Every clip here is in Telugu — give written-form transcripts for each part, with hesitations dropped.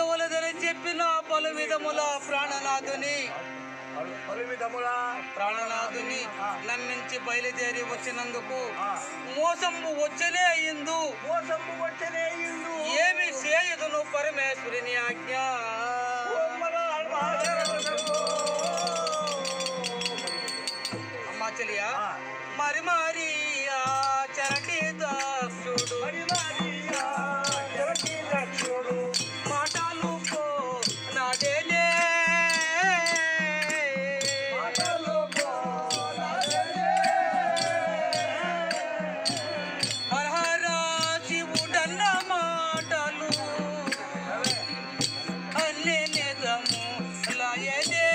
వలదని చెప్పిన పలు విధముల ప్రాణనాథుని నమ్మించి బయలుదేరి వచ్చినందుకు మోసంబు వచ్చలే అయిందు ఏమి చేయదును పరమేశ్వరుని ఆజ్ఞ. అమ్మా చెలియా మరి మరి చరటి దాక్షుడు మాటలు పో నాడేలే హరహర శివుడన్న మాటలు అల్లే నిజము లాయలే.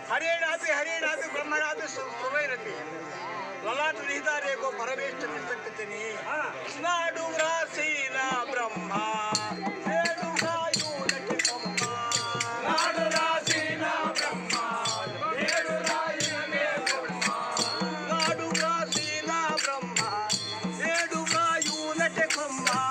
हरेनाथ ब्रह्मनाथ सुरैरति ललाट निहितारे को परमेष्ठ निसक्तनि नाडु रासीना ब्रह्मा नेडु रायुनति ब्रह्मा नाडु रासीना ब्रह्मा नेडु रायुनति ब्रह्मा नाडु रासीना ब्रह्मा नेडु रायुनति ब्रह्मा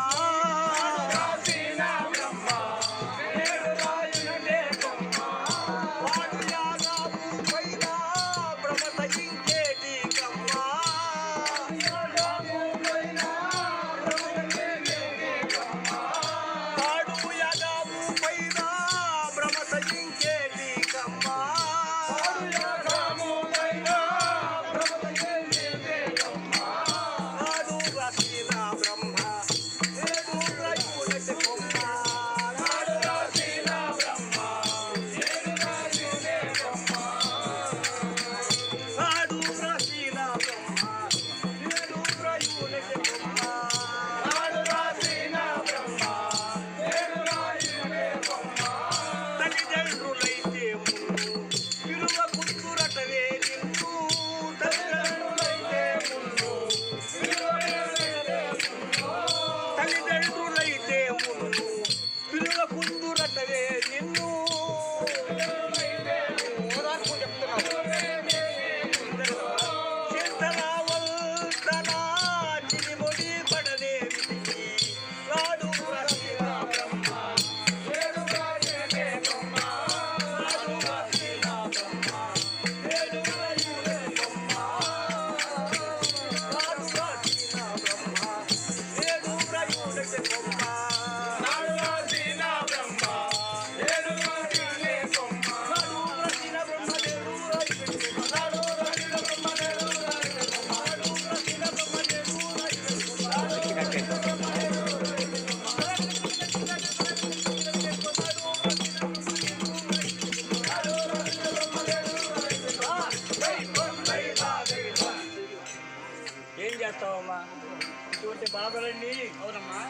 ఇటువంటి బాధలన్నీ అవునమ్మా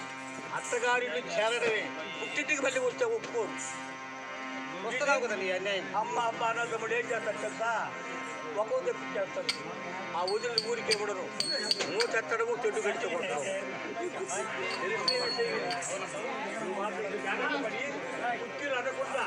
అత్తగారిని చేరడమే పుట్టింటికి మళ్ళీ వస్తే ఒప్పుకోరు వస్తున్నావు కదండి అన్యాయం అమ్మ అమ్మ అన్నదమ్ముడు ఏం చేస్తాడు తెలుసా ఒక్కో తెప్పించేస్తాడు ఆ వదిలి ఊరికి ఇవ్వడరు నువ్వు తెత్తడము చెట్టు గడిచిపోతావు పడి కుర్చీలు అనకుండా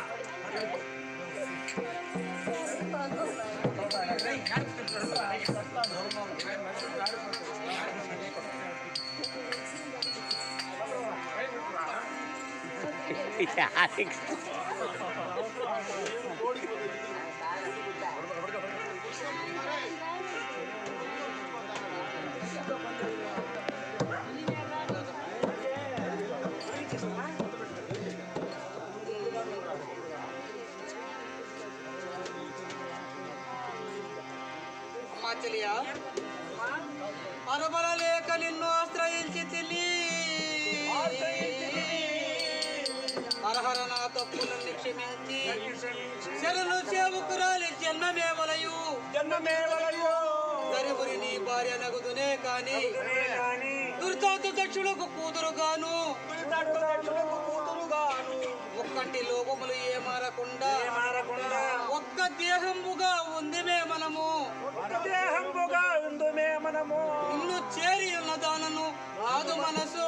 తెలియా అరబల లేక నిన్ను ఆశ్రయించి తిని హరహర నా తప్పులన్నీ క్షమించి శరణు సేవకురాలి జన్మమేవలయు గరిబురి నీ భార్య నగుదునే కాని దుర్తాత దక్షులకు కూతురుగాను ఒక్కంటి లోపములు ఏమారకుండా ఒక్క దేహంబుగా ఉందిమే మనము నిన్ను చేరి ఉన్న దానను కాదు మనసు